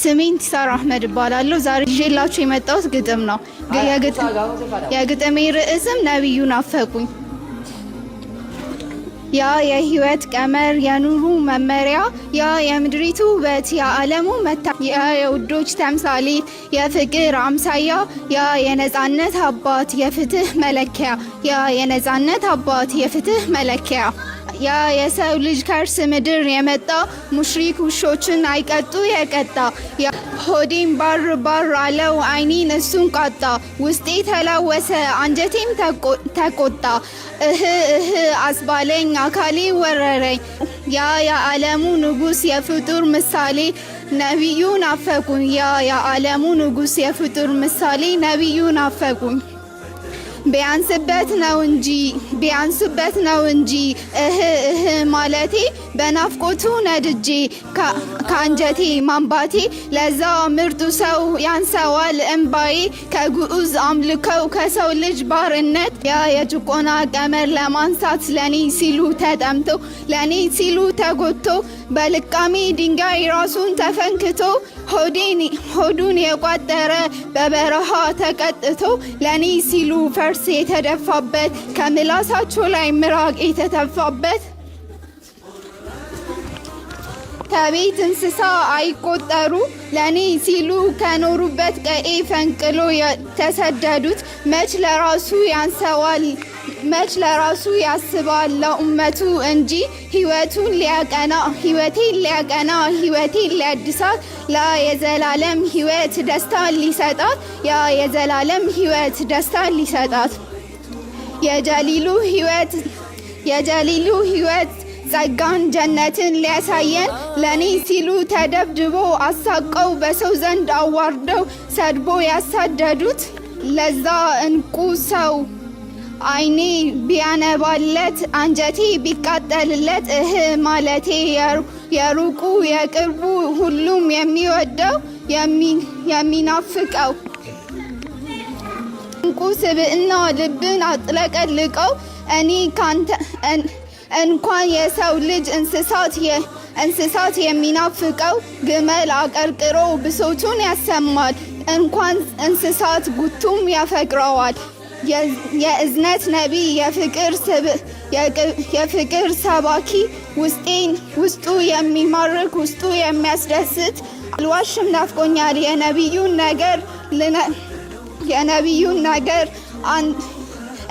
ስሜን ቲሳር አህመድ እባላለሁ። ዛሬ ይዤላችሁ የመጣሁት ግጥም ነው። የግጥሜ ርዕስም ነብዩ ናፈቁኝ። ያ የህይወት ቀመር የኑሩ መመሪያ፣ ያ የምድሪቱ ውበት የዓለሙ ያ የውዶች ተምሳሌት የፍቅር አምሳያ፣ ያ የነጻነት አባት የፍትህ መለኪያ፣ ያ የነጻነት አባት የፍትህ መለኪያ፣ ያ የሰው ልጅ ከርስ ምድር የመጣ ሙሽሪክ ውሾችን አይቀጡ የቀጣ፣ ሆዴም ባር ባር አለው አይኔን እሱን ቃጣ፣ ውስጤ ተላወሰ አንጀቴም ተቆጣ፣ እህ አስባለኝ አካሌ ወረረኝ፣ ያ የዓለሙ ንጉስ የፍጡር ምሳሌ ነብዩ ናፈቁኝ፣ ያ የዓለሙ ንጉስ የፍጡር ምሳሌ ነብዩ ናፈቁኝ። ቢያንስበት ነው እንጂ እህ ማለቴ በናፍቆቱ ነድጄ ከአንጀቴ ማንባቴ፣ ለዛ ምርጡ ሰው ያንሰዋል እንባዬ ከግዑዝ አምልከው ከሰው ልጅ ባርነት፣ ያ የጭቆና ቀመር ለማንሳት ለኔ ሲሉ ተጠምቶ ለኔ ሲሉ ተጎቶ በልቃሜ ድንጋይ ራሱን ተፈንክቶ ሆዱን የቋጠረ በበረሃ ተቀጥቶ ለኔ ሲሉ ፈርስ የተደፋበት ከምላሳቸው ላይ ምራቅ የተተፋበት ከቤት እንስሳ አይቆጠሩ ለኔ ሲሉ ከኖሩበት ቀዬ ፈንቅሎ የተሰደዱት መች ለራሱ ያንሰዋል መች ለራሱ ያስባል ለኡመቱ እንጂ ህይወቴን ሊያድሳት ላ የዘላለም ህይወት ደስታ ሊሰጣት ያ የዘላለም ህይወት ደስታ ሊሰጣት የጀሊሉ ህይወት ጸጋን ጀነትን ሊያሳየን ለኔ ሲሉ ተደብድቦ አሳቀው በሰው ዘንድ አዋርደው ሰድቦ ያሳደዱት ለዛ እንቁ ሰው አይኔ ቢያነባለት አንጀቴ ቢቃጠልለት እህ ማለቴ የሩቁ የቅርቡ ሁሉም የሚወደው የሚናፍቀው እንቁ ስብዕና ልብን አጥለቀልቀው እኔ ካንተ እንኳን የሰው ልጅ እንስሳት የሚናፍቀው ግመል አቀርቅሮ ብሶቱን ያሰማል እንኳን እንስሳት ጉቱም ያፈቅረዋል። የእዝነት ነቢይ የፍቅር ሰባኪ ውስጡ የሚማርክ ውስጡ የሚያስደስት አልዋሽም ናፍቆኛል የነቢዩን ነገር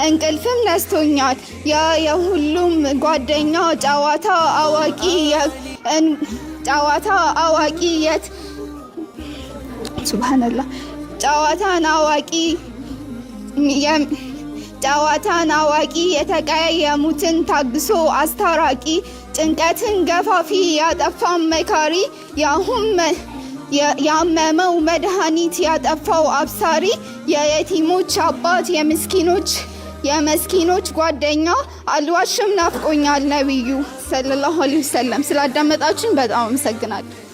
እንቅልፍም ነስቶኛል። ያ የሁሉም ጓደኛ ጨዋታ አዋቂ ሱብሃንአላህ ጨዋታን አዋቂ የተቀያየሙትን ታግሶ አስታራቂ ጭንቀትን ገፋፊ ያጠፋም መካሪ ያመመው መድኃኒት ያጠፋው አብሳሪ የየቲሞች አባት የመስኪኖች ጓደኛ አልዋሽም ናፍቆኛል ነብዩ ሰለላሁ ዐለይሂ ወሰለም። ስላዳመጣችሁኝ በጣም አመሰግናለሁ።